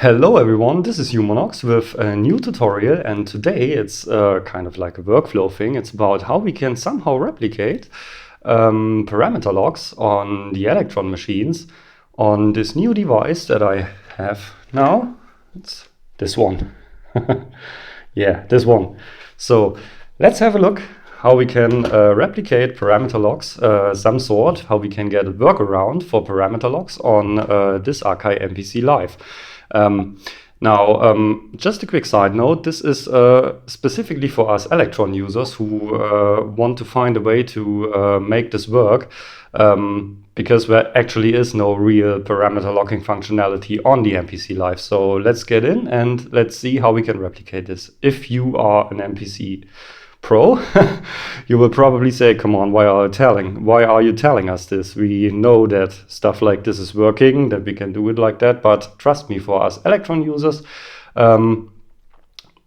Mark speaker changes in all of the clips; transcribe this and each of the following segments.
Speaker 1: Hello everyone, this is umonox with a new tutorial, and today it's kind of like a workflow thing. It's about how we can somehow replicate parameter logs on the Elektron machines on this new device that I have now. It's this one. Yeah, this one. So let's have a look how we can replicate parameter logs, some sort, how we can get a workaround for parameter logs on this Akai MPC Live. Just a quick side note, this is specifically for us Elektron users who want to find a way to make this work, because there actually is no real parameter logging functionality on the MPC Live. So let's get in and let's see how we can replicate this. If you are an MPC Pro, you will probably say, come on, why are you telling us this? We know that stuff like this is working, that we can do it like that, but trust me, for us Elektron users,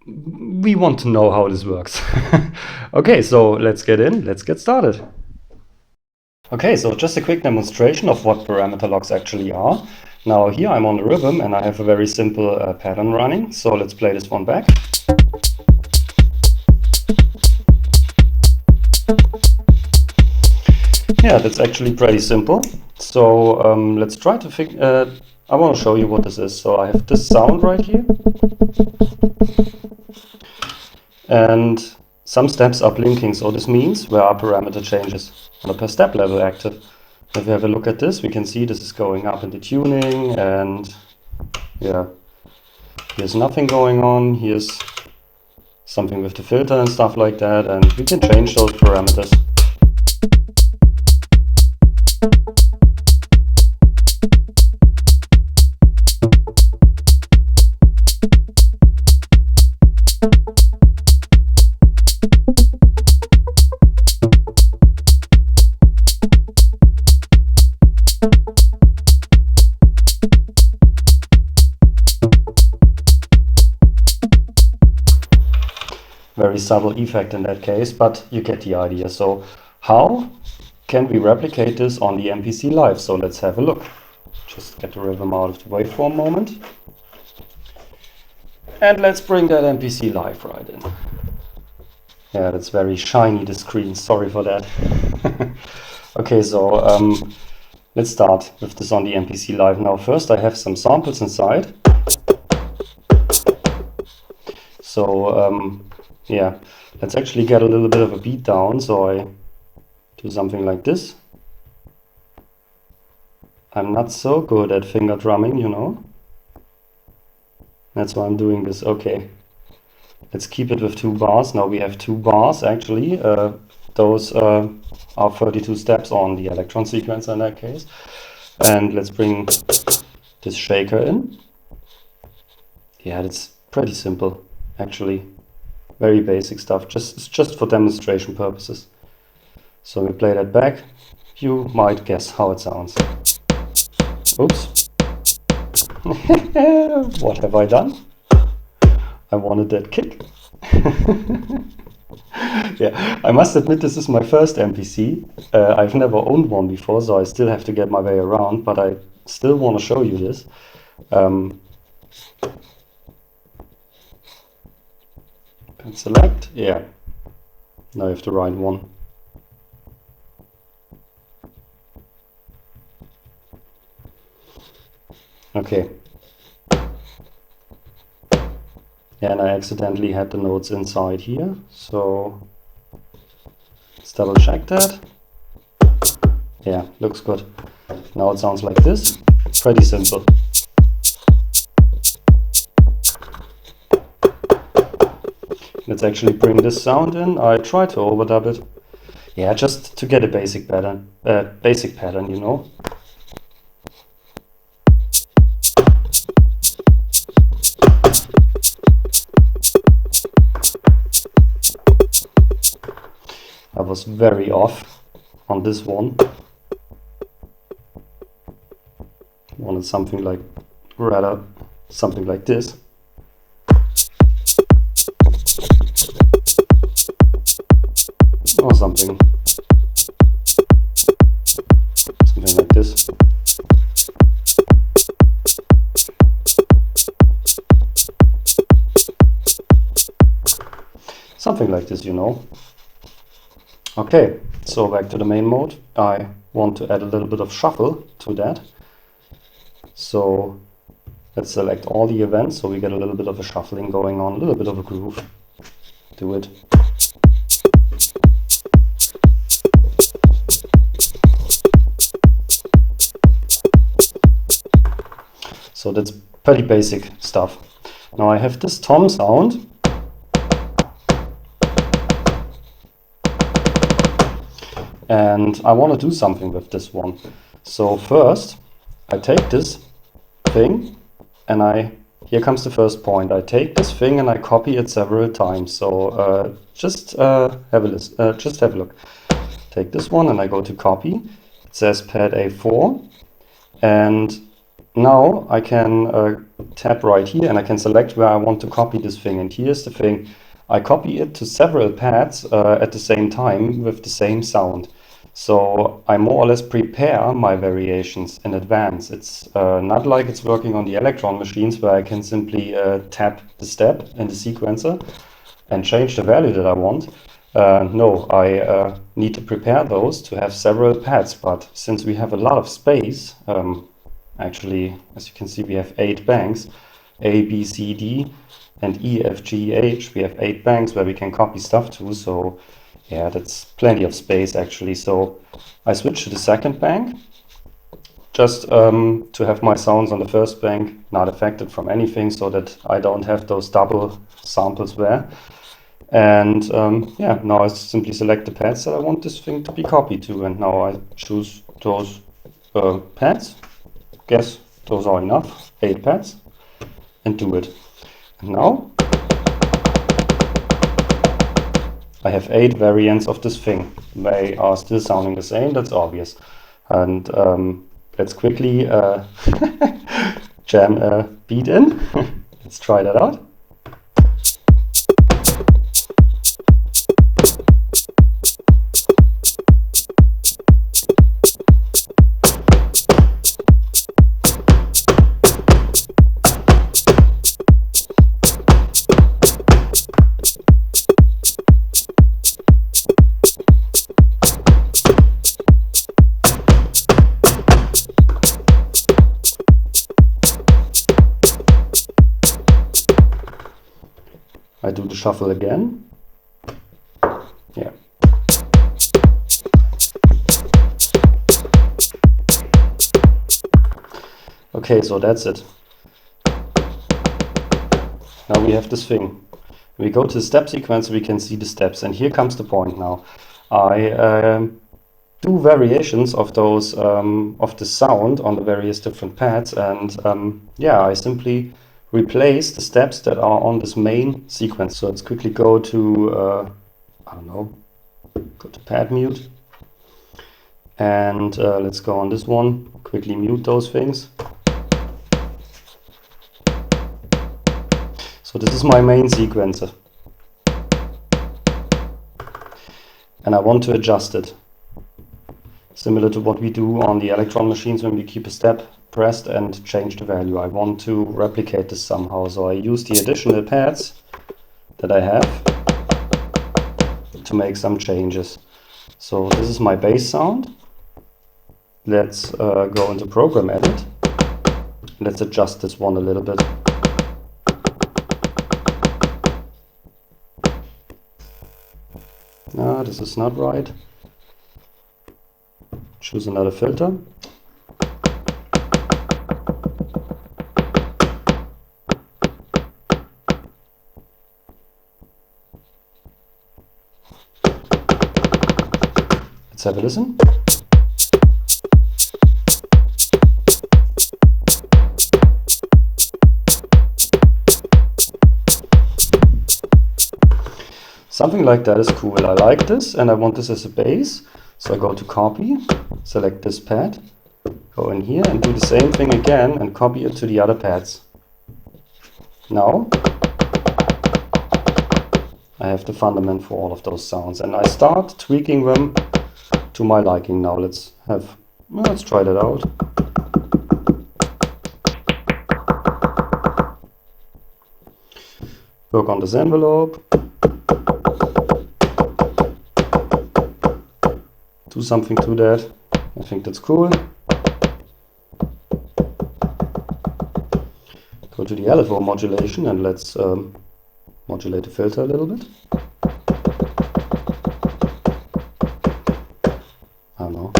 Speaker 1: we want to know how this works. Okay, so let's get in, let's get started. Okay, so just a quick demonstration of what parameter logs actually are. Now here I'm on the rhythm and I have a very simple pattern running, so let's play this one back. Yeah, that's actually pretty simple. So let's try to figure. I want to show you what this is. So I have this sound right here, and some steps are blinking. So this means there are parameter changes on a per step level active. If we have a look at this, we can see this is going up in the tuning, and yeah, here's nothing going on. Here's something with the filter and stuff like that, and we can change those parameters. Very subtle effect in that case, but you get the idea. So how can we replicate this on the MPC Live? So let's have a look. Just get the rhythm out of the waveform moment. And let's bring that MPC Live right in. Yeah, that's very shiny, the screen. Sorry for that. Okay, so let's start with this on the MPC Live. Now first I have some samples inside. So yeah, let's actually get a little bit of a beat down. So I do something like this. I'm not so good at finger drumming, you know. That's why I'm doing this. Okay, let's keep it with 2 bars. Now we have 2 bars actually. Those are 32 steps on the Elektron sequencer in that case. And let's bring this shaker in. Yeah, that's pretty simple actually. Very basic stuff. It's just for demonstration purposes. So we play that back. You might guess how it sounds. Oops. What have I done? I wanted that kick. Yeah, I must admit this is my first MPC. I've never owned one before, so I still have to get my way around, but I still want to show you this. And select, yeah. Now you have the right one. Okay. Yeah, and I accidentally had the notes inside here, so let's double check that. Yeah, looks good. Now it sounds like this. Pretty simple. Let's actually bring this sound in. I try to overdub it. Yeah, just to get a basic pattern, you know. I was very off on this one. Wanted something like, rather something like this. Or something like this. Something like this, you know. Okay, so back to the main mode. I want to add a little bit of shuffle to that. So let's select all the events so we get a little bit of a shuffling going on, a little bit of a groove. Do it. So that's pretty basic stuff. Now I have this tom sound. And I want to do something with this one. So first I take this thing and here comes the first point. I take this thing and I copy it several times. So just have a look. Take this one and I go to copy. It says pad A4, and now I can tap right here and I can select where I want to copy this thing. And here's the thing. I copy it to several pads at the same time with the same sound. So I more or less prepare my variations in advance. It's not like it's working on the Elektron machines where I can simply tap the step in the sequencer and change the value that I want. No, I need to prepare those to have several pads, but since we have a lot of space, actually, as you can see, we have 8 banks, A, B, C, D, and E, F, G, H. We have 8 banks where we can copy stuff to, so yeah, that's plenty of space actually. So I switch to the second bank, just to have my sounds on the first bank not affected from anything, so that I don't have those double samples there. And yeah, now I simply select the pads that I want this thing to be copied to, and now I choose those pads. Guess those are enough, 8 pads, and do it. And now I have 8 variants of this thing. They are still sounding the same, that's obvious. And let's quickly jam a beat in. Let's try that out. I do the shuffle again. Yeah. Okay, so that's it. Now we have this thing. We go to the step sequence, we can see the steps, and here comes the point now. I do variations of those of the sound on the various different pads, and yeah, I simply replace the steps that are on this main sequence. So let's quickly go to, I don't know, go to pad mute. And let's go on this one, quickly mute those things. So this is my main sequencer. And I want to adjust it. Similar to what we do on the Elektron machines when we keep a step pressed and change the value. I want to replicate this somehow, so I use the additional pads that I have to make some changes. So this is my bass sound. Let's go into program edit. Let's adjust this one a little bit. No, this is not right. Choose another filter. Let's have a listen. Something like that is cool. I like this and I want this as a bass. So I go to copy, select this pad, go in here and do the same thing again and copy it to the other pads. Now I have the fundament for all of those sounds and I start tweaking them to my liking. Now let's try that out. Work on this envelope. do something to that. I think that's cool. Go to the LFO modulation and let's modulate the filter a little bit. I don't know.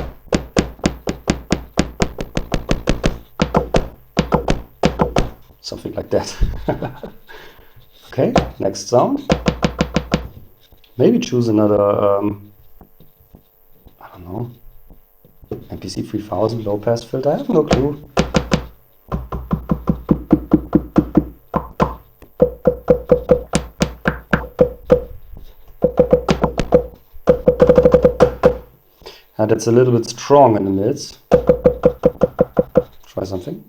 Speaker 1: Something like that. Okay, next sound. Maybe choose another, I don't know, MPC 3000 low pass filter. I have no clue. And it's a little bit strong in the mids. Try something.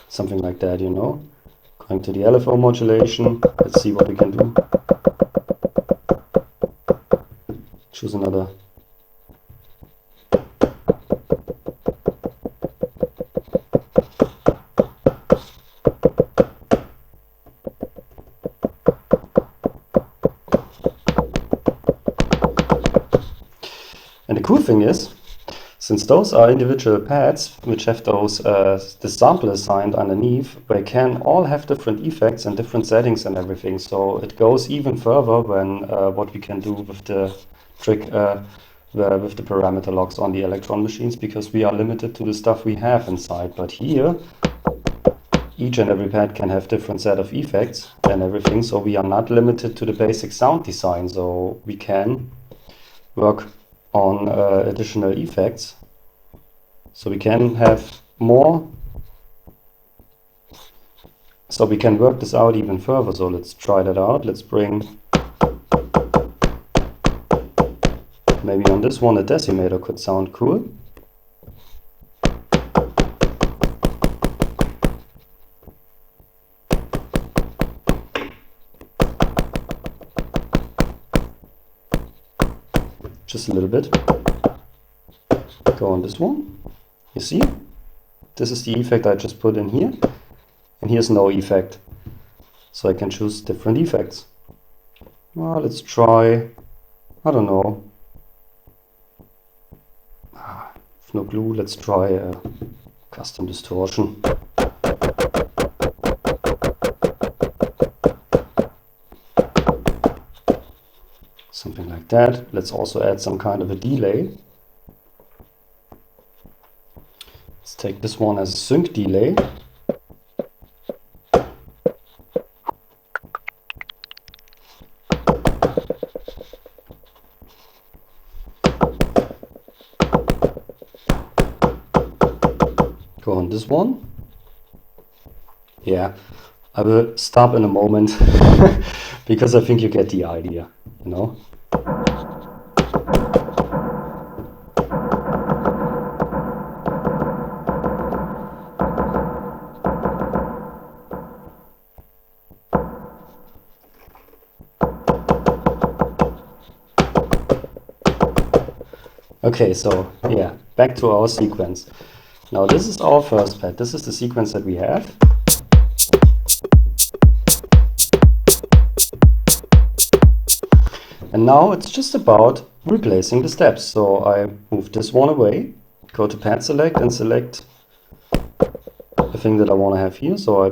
Speaker 1: Something like that, you know. Going to the LFO modulation. Let's see what we can do. Choose another. And the cool thing is, since those are individual pads which have those the sample assigned underneath, they can all have different effects and different settings and everything. So it goes even further than what we can do with the trick with the parameter locks on the Elektron machines, because we are limited to the stuff we have inside. But here, each and every pad can have different set of effects and everything. So we are not limited to the basic sound design. So we can work on additional effects, so we can have more, so we can work this out even further. So let's try that out. Let's bring, maybe on this one a decimator could sound cool. Just a little bit. Go on this one. You see? This is the effect I just put in here. And here's no effect. So I can choose different effects. Well, let's try, I don't know. With no glue, let's try a custom distortion. Something like that. Let's also add some kind of a delay. Let's take this one as a sync delay. Go on this one. Yeah, I will stop in a moment because I think you get the idea, you know. Okay, so yeah, back to our sequence. Now this is our first pad. This is the sequence that we have. And now it's just about replacing the steps. So I move this one away, go to pad select and select the thing that I want to have here. So I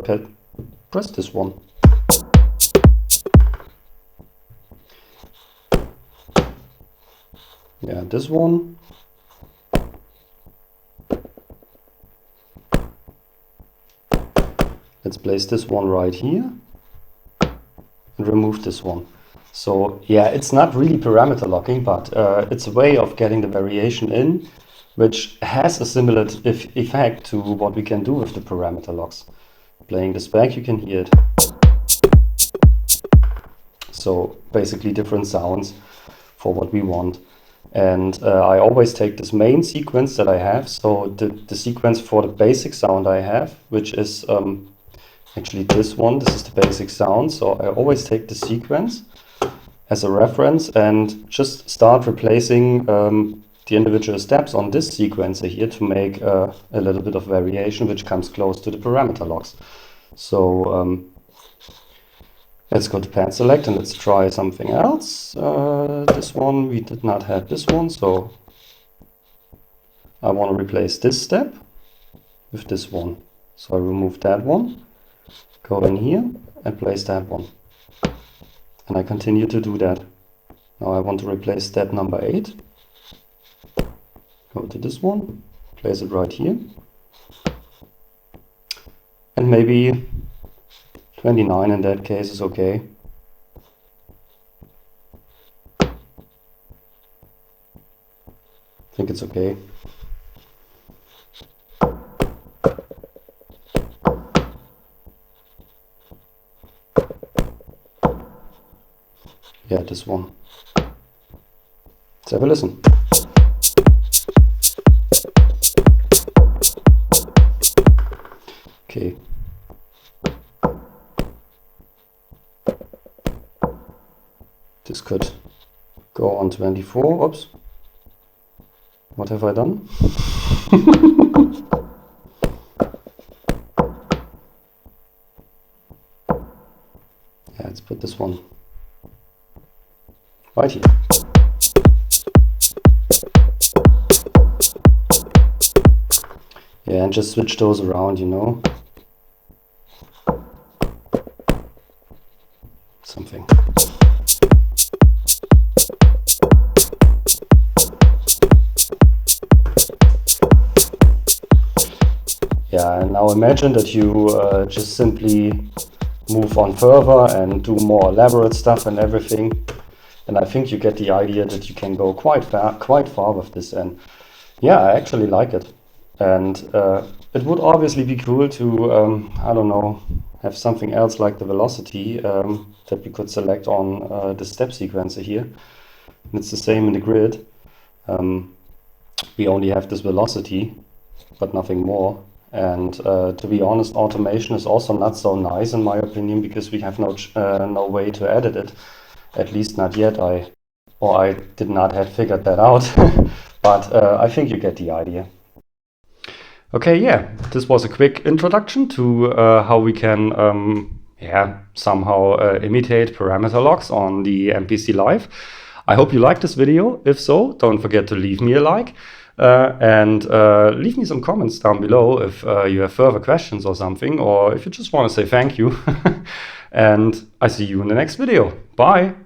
Speaker 1: press this one. Yeah, this one. Let's place this one right here and remove this one. So yeah, it's not really parameter locking, but it's a way of getting the variation in, which has a similar effect to what we can do with the parameter locks. Playing this back, you can hear it. So basically different sounds for what we want. And I always take this main sequence that I have, so the sequence for the basic sound I have, which is actually this one. This is the basic sound, so I always take the sequence as a reference and just start replacing the individual steps on this sequencer here to make a little bit of variation which comes close to the parameter locks. So Let's go to pad select and let's try something else. This one, we did not have this one, so I want to replace this step with this one. So I remove that one, go in here and place that one. And I continue to do that. Now I want to replace step number 8. Go to this one, place it right here. And maybe 29 in that case is okay. I think it's okay. Yeah, this one. Let's have a listen. Okay. This could go on 24. Oops. What have I done? Yeah, let's put this one right here. Yeah, and just switch those around, you know. Something. Yeah, and now imagine that you just simply move on further and do more elaborate stuff and everything. And I think you get the idea that you can go quite far with this. And yeah, I actually like it. And it would obviously be cool to, I don't know, have something else like the velocity that we could select on the step sequencer here. And it's the same in the grid. We only have this velocity, but nothing more. And to be honest, automation is also not so nice in my opinion, because we have no way to edit it. At least not yet. I did not have figured that out. But I think you get the idea. Okay, yeah, this was a quick introduction to how we can somehow imitate parameter logs on the MPC Live. I hope you liked this video. If so, don't forget to leave me a like. And leave me some comments down below if you have further questions or something, or if you just want to say thank you. And I see you in the next video. Bye!